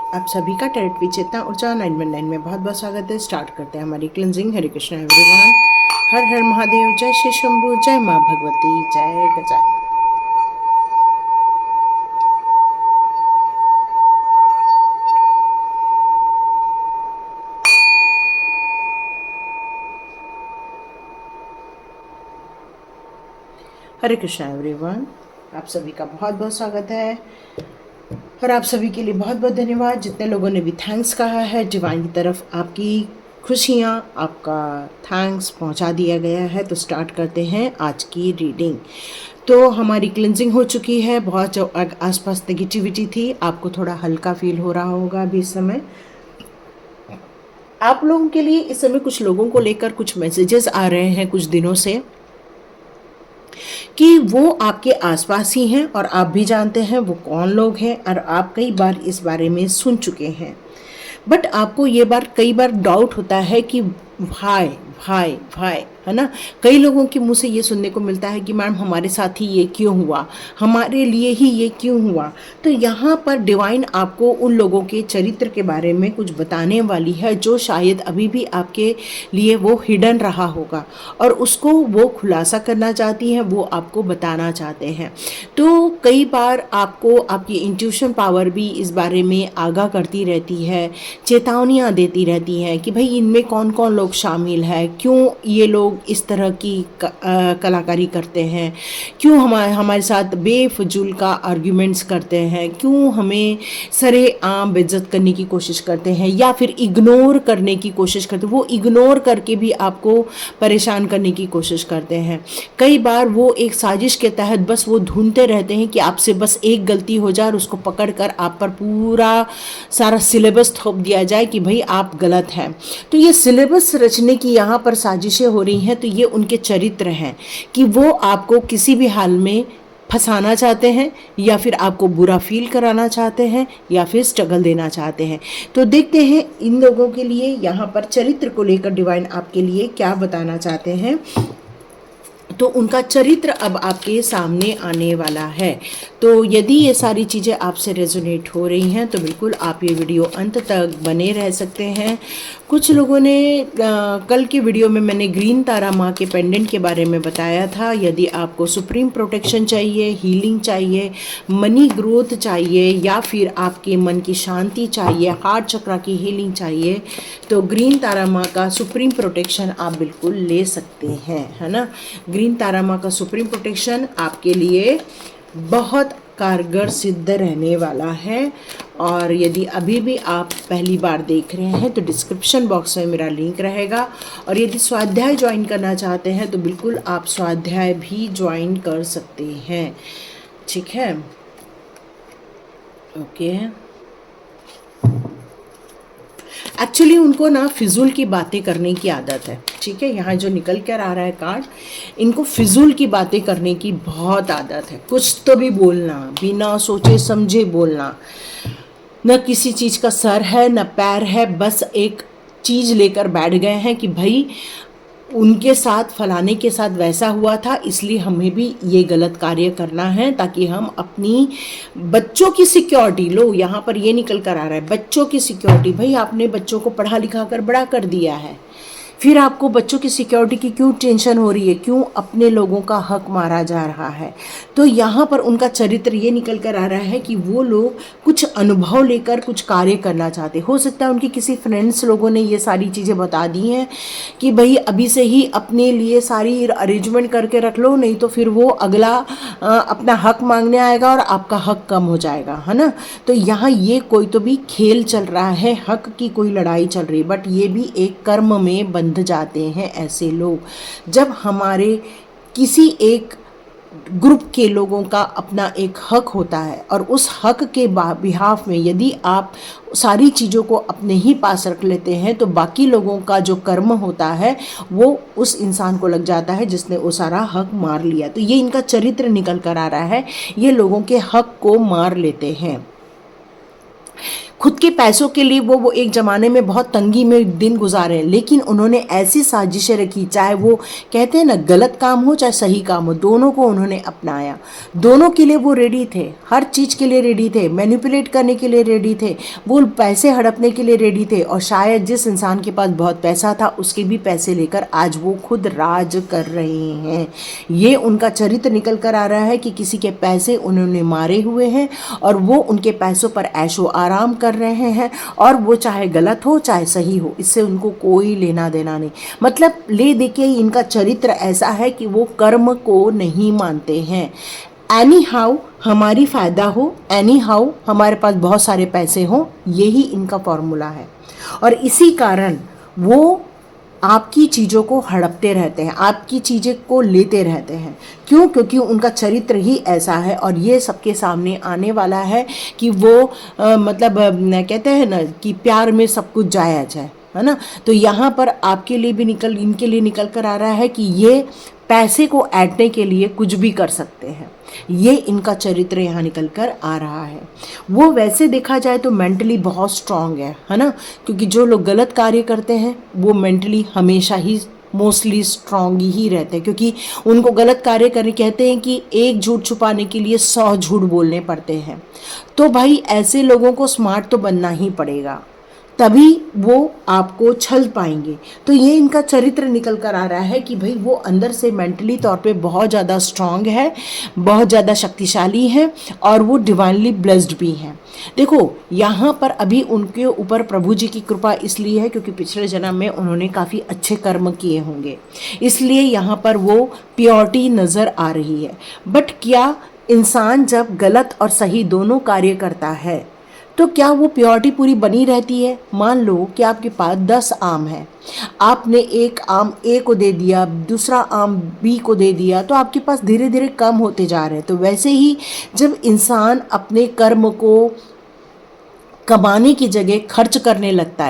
आप सभी का टेरिटरी चेतना ऊर्जा 919 में बहुत बहुत स्वागत है। स्टार्ट करते हैं हमारी क्लिनजिंग। हरे कृष्णा एवरीवन। हर हर महादेव। जय श्री शंभू। जय माँ भगवती। जय गजानन। हरे कृष्णा एवरीवन। आप सभी का बहुत बहुत स्वागत है और आप सभी के लिए बहुत बहुत धन्यवाद जितने लोगों ने भी थैंक्स कहा है। डिवाइन की तरफ आपकी खुशियाँ, आपका थैंक्स पहुंचा दिया गया है। तो स्टार्ट करते हैं आज की रीडिंग। तो हमारी क्लिनजिंग हो चुकी है। बहुत जो आसपास नेगेटिविटी थी, आपको थोड़ा हल्का फील हो रहा होगा अभी इस समय। आप लोगों के लिए इस समय कुछ लोगों को लेकर कुछ मैसेजेस आ रहे हैं कुछ दिनों से कि वो आपके आसपास ही हैं और आप भी जानते हैं वो कौन लोग हैं और आप कई बार इस बारे में सुन चुके हैं। बट आपको ये बार कई बार डाउट होता है कि भाई भाई भाई, है ना। कई लोगों के मुंह से ये सुनने को मिलता है कि मैम हमारे साथ ही ये क्यों हुआ, हमारे लिए ही ये क्यों हुआ। तो यहाँ पर डिवाइन आपको उन लोगों के चरित्र के बारे में कुछ बताने वाली है जो शायद अभी भी आपके लिए वो हिडन रहा होगा और उसको वो खुलासा करना चाहती हैं, वो आपको बताना चाहते हैं। तो कई बार आपको आपकी इंट्यूशन पावर भी इस बारे में आगाह करती रहती है, चेतावनियाँ देती रहती हैं कि भाई इनमें कौन कौन लोग शामिल है, क्यों ये लोग इस तरह की कलाकारी करते हैं, क्यों हमारे साथ बेफजूल का आर्ग्यूमेंट्स करते हैं, क्यों हमें सरेआम बेइज्जत करने की कोशिश करते हैं या फिर इग्नोर करने की कोशिश करते हैं। वो इग्नोर करके भी आपको परेशान करने की कोशिश करते हैं। कई बार वो एक साजिश के तहत बस वो ढूंढते रहते हैं कि आपसे बस एक गलती हो जाए और उसको पकड़ कर आप पर पूरा सारा सिलेबस थोप दिया जाए कि भाई आप गलत हैं। तो ये सिलेबस रचने की यहाँ पर साजिशें हो रही हैं। तो ये उनके चरित्र हैं कि वो आपको किसी भी हाल में फंसाना चाहते हैं या फिर आपको बुरा फील कराना चाहते हैं या फिर स्ट्रगल देना चाहते हैं। तो देखते हैं इन लोगों के लिए यहाँ पर चरित्र को लेकर डिवाइन आपके लिए क्या बताना चाहते हैं। तो उनका चरित्र अब आपके सामने आने वाला है। तो यदि ये सारी चीज़ें आपसे रेजोनेट हो रही हैं तो बिल्कुल आप ये वीडियो अंत तक बने रह सकते हैं। कुछ लोगों ने कल की वीडियो में मैंने ग्रीन तारा माँ के पेंडेंट के बारे में बताया था। यदि आपको सुप्रीम प्रोटेक्शन चाहिए, हीलिंग चाहिए, मनी ग्रोथ चाहिए या फिर आपके मन की शांति चाहिए, हार्ट चक्रा की हीलिंग चाहिए, तो ग्रीन तारा माँ का सुप्रीम प्रोटेक्शन आप बिल्कुल ले सकते हैं, है ना। ग्रीन तारा माँ का सुप्रीम प्रोटेक्शन आपके लिए बहुत कारगर सिद्ध रहने वाला है। और यदि अभी भी आप पहली बार देख रहे हैं तो डिस्क्रिप्शन बॉक्स में मेरा लिंक रहेगा और यदि स्वाध्याय ज्वाइन करना चाहते हैं तो बिल्कुल आप स्वाध्याय भी ज्वाइन कर सकते हैं। ठीक है, ओके। एक्चुअली उनको ना फिजूल की बातें करने की आदत है। ठीक है, यहाँ जो निकल कर आ रहा है कार्ड, इनको फिजूल की बातें करने की बहुत आदत है। कुछ तो भी बोलना, बिना सोचे समझे बोलना। न किसी चीज़ का सर है न पैर है, बस एक चीज़ लेकर बैठ गए हैं कि भाई उनके साथ फलाने के साथ वैसा हुआ था इसलिए हमें भी ये गलत कार्य करना है ताकि हम अपनी बच्चों की सिक्योरिटी, लो यहाँ पर ये निकल कर आ रहा है बच्चों की सिक्योरिटी। भाई आपने बच्चों को पढ़ा लिखा कर बड़ा कर दिया है, फिर आपको बच्चों की सिक्योरिटी की क्यों टेंशन हो रही है, क्यों अपने लोगों का हक मारा जा रहा है। तो यहाँ पर उनका चरित्र ये निकल कर आ रहा है कि वो लोग कुछ अनुभव लेकर कुछ कार्य करना चाहते। हो सकता है उनकी किसी फ्रेंड्स लोगों ने ये सारी चीज़ें बता दी हैं कि भाई अभी से ही अपने लिए सारी अरेंजमेंट करके रख लो, नहीं तो फिर वो अगला अपना हक मांगने आएगा और आपका हक कम हो जाएगा, है ना। तो यहाँ ये कोई तो भी खेल चल रहा है, हक की कोई लड़ाई चल रही है। बट ये भी एक कर्म में बंध जाते हैं ऐसे लोग। जब हमारे किसी एक ग्रुप के लोगों का अपना एक हक होता है और उस हक के बिहाफ में यदि आप सारी चीज़ों को अपने ही पास रख लेते हैं तो बाकी लोगों का जो कर्म होता है वो उस इंसान को लग जाता है जिसने वो सारा हक मार लिया। तो ये इनका चरित्र निकल कर आ रहा है, ये लोगों के हक को मार लेते हैं, खुद खुद के पैसों के लिए वो एक ज़माने में बहुत तंगी में दिन गुजारे, लेकिन उन्होंने ऐसी साजिशें रखी, चाहे वो कहते हैं ना गलत काम हो चाहे सही काम हो, दोनों को उन्होंने अपनाया। दोनों के लिए वो रेडी थे, हर चीज़ के लिए रेडी थे, मैनिपुलेट करने के लिए रेडी थे, वो पैसे हड़पने के लिए रेडी थे। और शायद जिस इंसान के पास बहुत पैसा था उसके भी पैसे लेकर आज वो खुद राज कर रहे हैं। ये उनका चरित्र निकल कर आ रहा है कि किसी के पैसे उन्होंने मारे हुए हैं और वो उनके पैसों पर ऐशो आराम कर रहे हैं, और वो चाहे गलत हो चाहे सही हो, इससे उनको कोई लेना देना नहीं। मतलब ले दे के इनका चरित्र ऐसा है कि वो कर्म को नहीं मानते हैं। एनी हाउ हमारी फ़ायदा हो, एनी हाउ हमारे पास बहुत सारे पैसे हों, यही इनका फॉर्मूला है। और इसी कारण वो आपकी चीज़ों को हड़पते रहते हैं, आपकी चीज़ें को लेते रहते हैं। क्यों? क्योंकि उनका चरित्र ही ऐसा है, और ये सबके सामने आने वाला है कि वो कहते हैं ना कि प्यार में सब कुछ जायज़ है ना। तो यहाँ पर आपके लिए भी इनके लिए निकल कर आ रहा है कि ये पैसे को ऐंठने के लिए कुछ भी कर सकते हैं। ये इनका चरित्र यहाँ निकल कर आ रहा है। वो वैसे देखा जाए तो मेंटली बहुत स्ट्रांग है ना, क्योंकि जो लोग गलत कार्य करते हैं वो मेंटली हमेशा ही मोस्टली स्ट्रांग ही रहते हैं, क्योंकि उनको गलत कार्य करने कहते हैं कि एक झूठ छुपाने के लिए 100 झूठ बोलने पड़ते हैं। तो भाई ऐसे लोगों को स्मार्ट तो बनना ही पड़ेगा, तभी वो आपको छल पाएंगे। तो ये इनका चरित्र निकल कर आ रहा है कि भाई वो अंदर से मेंटली तौर पे बहुत ज़्यादा स्ट्रांग है, बहुत ज़्यादा शक्तिशाली है, और वो डिवाइनली ब्लेस्ड भी हैं। देखो यहाँ पर अभी उनके ऊपर प्रभु जी की कृपा इसलिए है क्योंकि पिछले जन्म में उन्होंने काफ़ी अच्छे कर्म किए होंगे, इसलिए यहाँ पर वो प्योरिटी नज़र आ रही है। बट क्या इंसान जब गलत और सही दोनों कार्य करता है तो क्या वो प्योरिटी पूरी बनी रहती है? मान लो कि आपके पास 10 आम है, आपने एक आम ए को दे दिया, दूसरा आम बी को दे दिया, तो आपके पास धीरे धीरे कम होते जा रहे हैं। तो वैसे ही जब इंसान अपने कर्म को कमाने की जगह खर्च करने लगता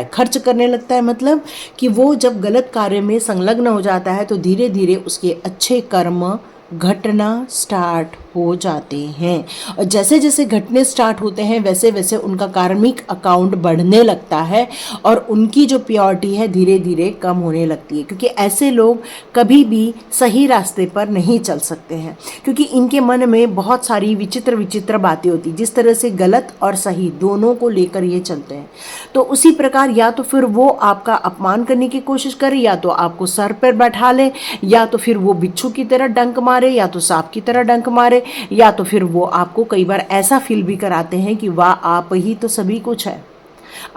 है मतलब कि वो जब गलत कार्य में संलग्न हो जाता है तो धीरे धीरे उसके अच्छे कर्म घटना स्टार्ट हो जाते हैं। और जैसे जैसे घटने स्टार्ट होते हैं वैसे वैसे उनका कार्मिक अकाउंट बढ़ने लगता है और उनकी जो प्योरिटी है धीरे धीरे कम होने लगती है, क्योंकि ऐसे लोग कभी भी सही रास्ते पर नहीं चल सकते हैं, क्योंकि इनके मन में बहुत सारी विचित्र विचित्र बातें होती, जिस तरह से गलत और सही दोनों को लेकर ये चलते हैं। तो उसी प्रकार या तो फिर वो आपका अपमान करने की कोशिश करे, या तो आपको सर पर बैठा ले, या तो फिर वो बिच्छू की तरह डंक मारे, या तो सांप की तरह डंक मारे, या तो फिर वो आपको कई बार ऐसा फील भी कराते हैं कि वाह आप ही तो सभी कुछ है,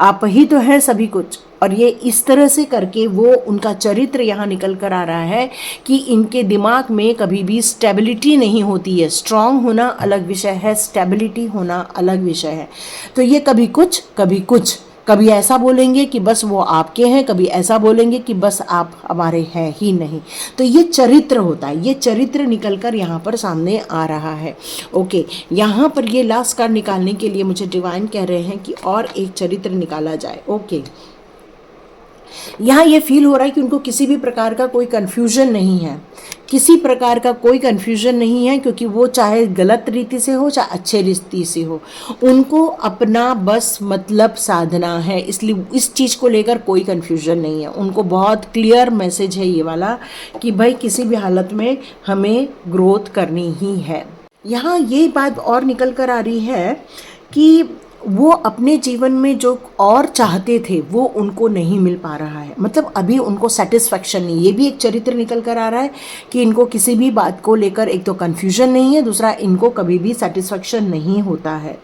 आप ही तो है सभी कुछ। और ये इस तरह से करके वो उनका चरित्र यहाँ निकल कर आ रहा है कि इनके दिमाग में कभी भी स्टेबिलिटी नहीं होती है। स्ट्रांग होना अलग विषय है, स्टेबिलिटी होना अलग विषय है। तो ये कभी कुछ कभी कुछ, कभी ऐसा बोलेंगे कि बस वो आपके हैं, कभी ऐसा बोलेंगे कि बस आप हमारे हैं ही नहीं। तो ये चरित्र होता है, ये चरित्र निकल कर यहाँ पर सामने आ रहा है। ओके, यहाँ पर ये लास्ट कार्ड निकालने के लिए मुझे डिवाइन कह रहे हैं कि और एक चरित्र निकाला जाए। ओके, यहाँ ये फील हो रहा है कि उनको किसी भी प्रकार का कोई कन्फ्यूजन नहीं है, किसी प्रकार का कोई कन्फ्यूजन नहीं है, क्योंकि वो चाहे गलत रीति से हो चाहे अच्छे रीति से हो, उनको अपना बस मतलब साधना है, इसलिए इस चीज़ को लेकर कोई कन्फ्यूजन नहीं है। उनको बहुत क्लियर मैसेज है ये वाला कि भाई किसी भी हालत में हमें ग्रोथ करनी ही है। यहाँ ये बात और निकल कर आ रही है कि वो अपने जीवन में जो और चाहते थे वो उनको नहीं मिल पा रहा है, मतलब अभी उनको सेटिस्फैक्शन नहीं। ये भी एक चरित्र निकल कर आ रहा है कि इनको किसी भी बात को लेकर एक तो कन्फ्यूजन नहीं है, दूसरा इनको कभी भी सेटिस्फैक्शन नहीं होता है।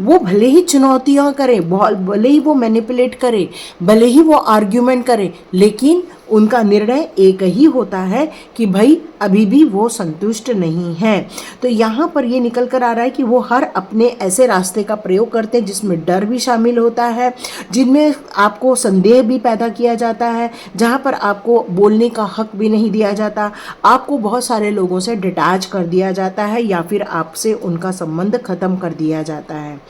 वो भले ही चुनौतियाँ करें, भले ही वो मैनिपुलेट करे, भले ही वो आर्ग्यूमेंट करे, लेकिन उनका निर्णय एक ही होता है कि भाई अभी भी वो संतुष्ट नहीं है। तो यहाँ पर ये निकल कर आ रहा है कि वो हर अपने ऐसे रास्ते का प्रयोग करते हैं जिसमें डर भी शामिल होता है, जिनमें आपको संदेह भी पैदा किया जाता है, जहाँ पर आपको बोलने का हक भी नहीं दिया जाता, आपको बहुत सारे लोगों से डिटैच कर दिया जाता है, या फिर आपसे उनका संबंध खत्म कर दिया जाता है।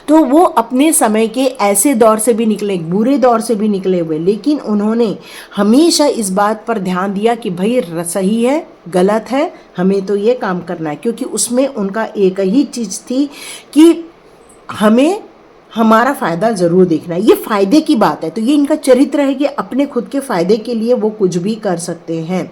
तो वो अपने समय के ऐसे दौर से भी निकले, बुरे दौर से भी निकले हुए, लेकिन उन्होंने हमेशा इस बात पर ध्यान दिया कि भाई सही है गलत है, हमें तो ये काम करना है, क्योंकि उसमें उनका एक ही चीज़ थी कि हमें हमारा फ़ायदा ज़रूर देखना है, ये फ़ायदे की बात है। तो ये इनका चरित्र है कि अपने खुद के फ़ायदे के लिए वो कुछ भी कर सकते हैं,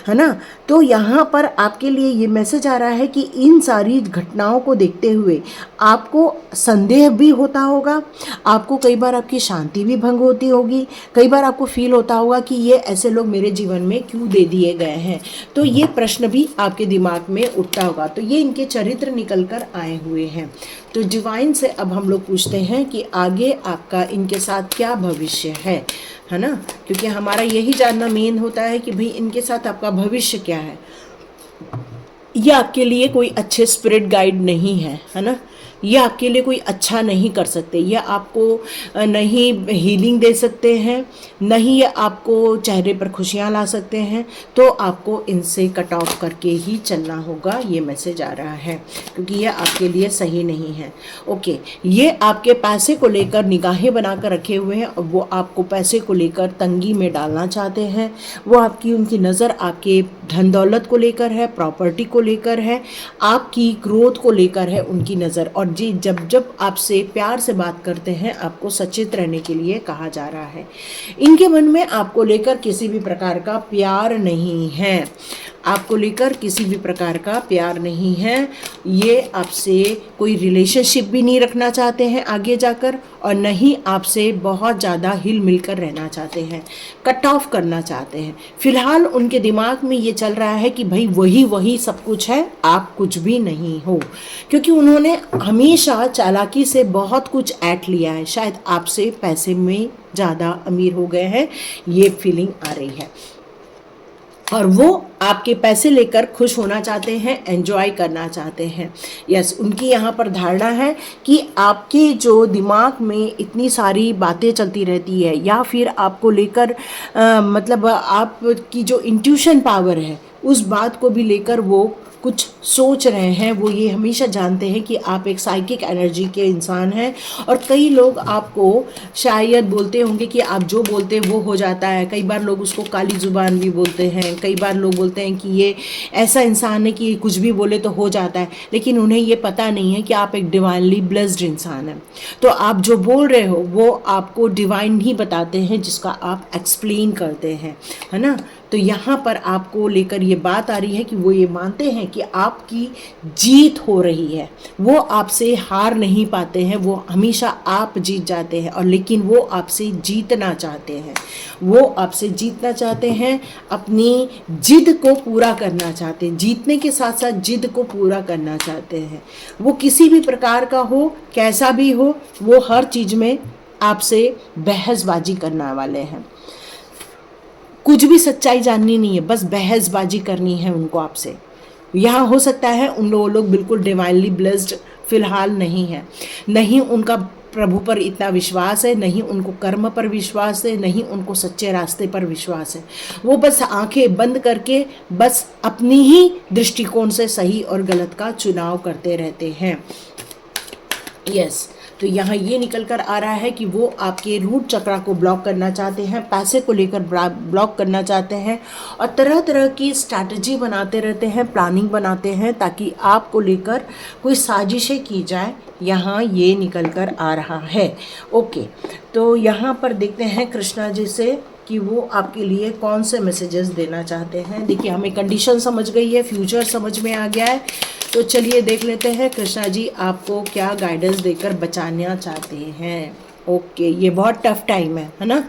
है ना। तो यहाँ पर आपके लिए ये मैसेज आ रहा है कि इन सारी घटनाओं को देखते हुए आपको संदेह भी होता होगा, आपको कई बार आपकी शांति भी भंग होती होगी, कई बार आपको फील होता होगा कि ये ऐसे लोग मेरे जीवन में क्यों दे दिए गए हैं। तो ये प्रश्न भी आपके दिमाग में उठता होगा। तो ये इनके चरित्र निकल कर आए हुए हैं। तो डिवाइन से अब हम लोग पूछते हैं कि आगे आपका इनके साथ क्या भविष्य है ना, क्योंकि हमारा यही जानना मेन होता है कि भाई इनके साथ आपका भविष्य क्या है। ये आपके लिए कोई अच्छे स्पिरिट गाइड नहीं है ना, ये आपके लिए कोई अच्छा नहीं कर सकते, ये आपको नहीं हीलिंग दे सकते हैं, नहीं ये आपको चेहरे पर खुशियाँ ला सकते हैं। तो आपको इनसे कट ऑफ करके ही चलना होगा, ये मैसेज आ रहा है, क्योंकि ये आपके लिए सही नहीं है। ओके, ये आपके पैसे को लेकर निगाहें बनाकर रखे हुए हैं और वो आपको पैसे को लेकर तंगी में डालना चाहते हैं। वो आपकी उनकी नज़र आपके धन दौलत को लेकर है, प्रॉपर्टी को लेकर है, आपकी ग्रोथ को लेकर है उनकी नज़र। और जी जब जब आपसे प्यार से बात करते हैं आपको सचेत रहने के लिए कहा जा रहा है। इनके मन में आपको लेकर किसी भी प्रकार का प्यार नहीं है, आपको लेकर किसी भी प्रकार का प्यार नहीं है। ये आपसे कोई रिलेशनशिप भी नहीं रखना चाहते हैं आगे जाकर, और नहीं आपसे बहुत ज़्यादा हिल मिलकर रहना चाहते हैं, कट ऑफ करना चाहते हैं। फिलहाल उनके दिमाग में ये चल रहा है कि भाई वही वही सब कुछ है, आप कुछ भी नहीं हो, क्योंकि उन्होंने हमेशा चालाकी से बहुत कुछ ऐंठ लिया है। शायद आपसे पैसे में ज़्यादा अमीर हो गए हैं, ये फीलिंग आ रही है। और वो आपके पैसे लेकर खुश होना चाहते हैं, एंजॉय करना चाहते हैं। यस, उनकी यहाँ पर धारणा है कि आपके जो दिमाग में इतनी सारी बातें चलती रहती है, या फिर आपको लेकर मतलब आपकी जो इंट्यूशन पावर है उस बात को भी लेकर वो कुछ सोच रहे हैं। वो ये हमेशा जानते हैं कि आप एक साइकिक एनर्जी के इंसान हैं, और कई लोग आपको शायद बोलते होंगे कि आप जो बोलते हैं वो हो जाता है। कई बार लोग उसको काली जुबान भी बोलते हैं, कई बार लोग बोलते हैं कि ये ऐसा इंसान है कि कुछ भी बोले तो हो जाता है, लेकिन उन्हें ये पता नहीं है कि आप एक डिवाइनली ब्लेस्ड इंसान हैं। तो आप जो बोल रहे हो वो आपको डिवाइन ही बताते हैं, जिसका आप एक्सप्लेन करते हैं, है ना। तो यहाँ पर आपको लेकर ये बात आ रही है कि वो ये मानते हैं कि आपकी जीत हो रही है, वो आपसे हार नहीं पाते हैं, वो हमेशा आप जीत जाते हैं। और लेकिन वो आपसे जीतना चाहते हैं, वो आपसे जीतना चाहते हैं, अपनी जिद को पूरा करना चाहते हैं, जीतने के साथ साथ जिद को पूरा करना चाहते हैं। वो किसी भी प्रकार का हो, कैसा भी हो, वो हर चीज़ में आपसे बहसबाजी करने वाले हैं। कुछ भी सच्चाई जाननी नहीं है, बस बहसबाजी करनी है उनको आपसे। यहाँ हो सकता है उन लोग बिल्कुल डिवाइनली ब्लेस्ड फिलहाल नहीं है, नहीं उनका प्रभु पर इतना विश्वास है, नहीं उनको कर्म पर विश्वास है, नहीं उनको सच्चे रास्ते पर विश्वास है। वो बस आंखें बंद करके बस अपनी ही दृष्टिकोण से सही और गलत का चुनाव करते रहते हैं। यस, तो यहाँ ये निकल कर आ रहा है कि वो आपके रूट चक्रा को ब्लॉक करना चाहते हैं, पैसे को लेकर ब्लॉक करना चाहते हैं, और तरह तरह की स्ट्रैटेजी बनाते रहते हैं, प्लानिंग बनाते हैं ताकि आपको लेकर कोई साजिशें की जाए। यहाँ ये निकल कर आ रहा है। ओके, तो यहाँ पर देखते हैं कृष्णा जी से कि वो आपके लिए कौन से मैसेजेस देना चाहते हैं। देखिए, हमें कंडीशन समझ गई है, फ्यूचर समझ में आ गया है। तो चलिए देख लेते हैं कृष्णा जी आपको क्या गाइडेंस देकर बचाना चाहते हैं। ओके, ये बहुत टफ टाइम है ना।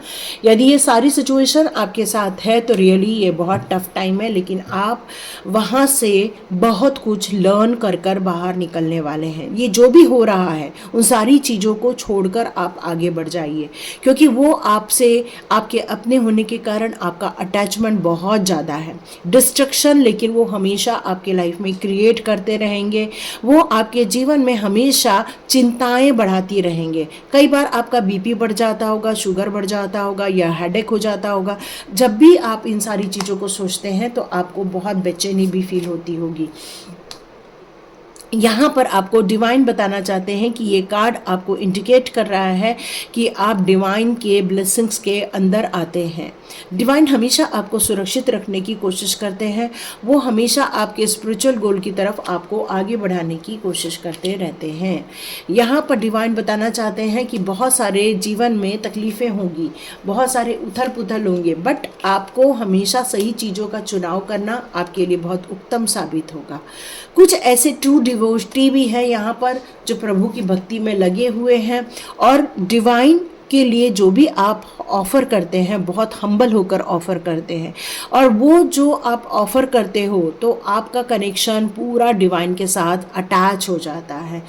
यदि ये सारी सिचुएशन आपके साथ है तो रियली ये बहुत टफ टाइम है, लेकिन आप वहाँ से बहुत कुछ लर्न कर कर बाहर निकलने वाले हैं। ये जो भी हो रहा है उन सारी चीज़ों को छोड़कर आप आगे बढ़ जाइए, क्योंकि वो आपसे आपके अपने होने के कारण आपका अटैचमेंट बहुत ज़्यादा है। डिस्ट्रक्शन लेकिन वो हमेशा आपके लाइफ में क्रिएट करते रहेंगे, वो आपके जीवन में हमेशा चिंताएँ बढ़ाती रहेंगे। कई बार आपका बीपी बढ़ जाता होगा, शुगर बढ़ जाता होगा, या हेडेक हो जाता होगा। जब भी आप इन सारी चीज़ों को सोचते हैं तो आपको बहुत बेचैनी भी फील होती होगी। यहाँ पर आपको डिवाइन बताना चाहते हैं कि ये कार्ड आपको इंडिकेट कर रहा है कि आप डिवाइन के ब्लेसिंग्स के अंदर आते हैं। डिवाइन हमेशा आपको सुरक्षित रखने की कोशिश करते हैं, वो हमेशा आपके स्पिरिचुअल गोल की तरफ आपको आगे बढ़ाने की कोशिश करते रहते हैं। यहाँ पर डिवाइन बताना चाहते हैं कि बहुत सारे जीवन में तकलीफ़ें होंगी, बहुत सारे उथल पुथल होंगे, बट आपको हमेशा सही चीज़ों का चुनाव करना आपके लिए बहुत उत्तम साबित होगा। कुछ ऐसे ट्रू डिवोटी भी हैं यहाँ पर जो प्रभु की भक्ति में लगे हुए हैं, और डिवाइन के लिए जो भी आप ऑफ़र करते हैं बहुत हम्बल होकर ऑफ़र करते हैं, और वो जो आप ऑफ़र करते हो तो आपका कनेक्शन पूरा डिवाइन के साथ अटैच हो जाता है,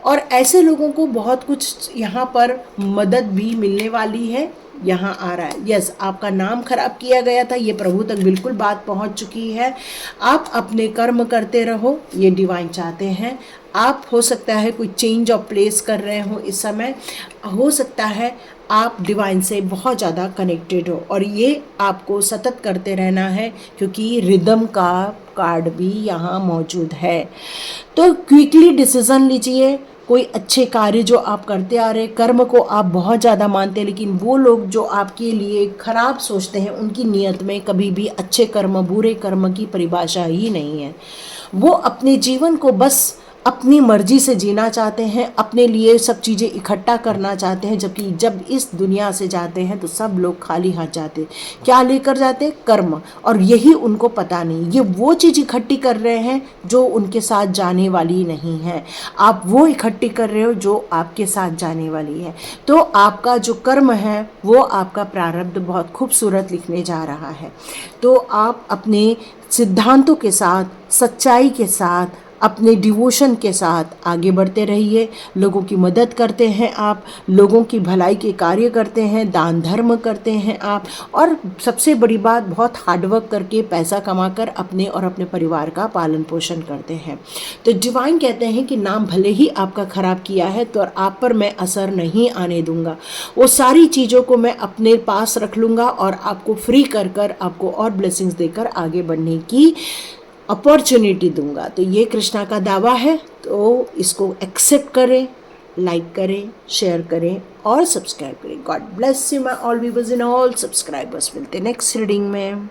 और ऐसे लोगों को बहुत कुछ यहाँ पर मदद भी मिलने वाली है। यहाँ आ रहा है यस, आपका नाम खराब किया गया था, ये प्रभु तक बिल्कुल बात पहुँच चुकी है। आप अपने कर्म करते रहो, ये डिवाइन चाहते हैं। आप हो सकता है कोई चेंज ऑफ प्लेस कर रहे हो इस समय, हो सकता है आप डिवाइन से बहुत ज़्यादा कनेक्टेड हो, और ये आपको सतत करते रहना है क्योंकि रिदम का कार्ड भी यहाँ मौजूद है। तो क्विकली डिसीज़न लीजिए, कोई अच्छे कार्य जो आप करते आ रहे, कर्म को आप बहुत ज़्यादा मानते हैं, लेकिन वो लोग जो आपके लिए खराब सोचते हैं उनकी नीयत में कभी भी अच्छे कर्म बुरे कर्म की परिभाषा ही नहीं है। वो अपने जीवन को बस अपनी मर्जी से जीना चाहते हैं, अपने लिए सब चीज़ें इकट्ठा करना चाहते हैं, जबकि जब इस दुनिया से जाते हैं तो सब लोग खाली हाथ जाते। क्या लेकर जाते? कर्म, और यही उनको पता नहीं। ये वो चीज़ इकट्ठी कर रहे हैं जो उनके साथ जाने वाली नहीं है, आप वो इकट्ठी कर रहे हो जो आपके साथ जाने वाली है। तो आपका जो कर्म है वो आपका प्रारब्ध बहुत खूबसूरत लिखने जा रहा है। तो आप अपने सिद्धांतों के साथ, सच्चाई के साथ, अपने डिवोशन के साथ आगे बढ़ते रहिए। लोगों की मदद करते हैं आप, लोगों की भलाई के कार्य करते हैं, दान धर्म करते हैं आप, और सबसे बड़ी बात बहुत हार्डवर्क करके पैसा कमाकर अपने और अपने परिवार का पालन पोषण करते हैं। तो डिवाइन कहते हैं कि नाम भले ही आपका ख़राब किया है तो आप पर मैं असर नहीं आने दूंगा, वो सारी चीज़ों को मैं अपने पास रख लूँगा और आपको फ्री कर कर आपको और ब्लेसिंग्स देकर आगे बढ़ने की अपॉर्चुनिटी दूंगा। तो ये कृष्णा का दावा है, तो इसको एक्सेप्ट करें, लाइक करें, शेयर करें और सब्सक्राइब करें। God bless you my all viewers and all subscribers. मिलते हैं नेक्स्ट रीडिंग में।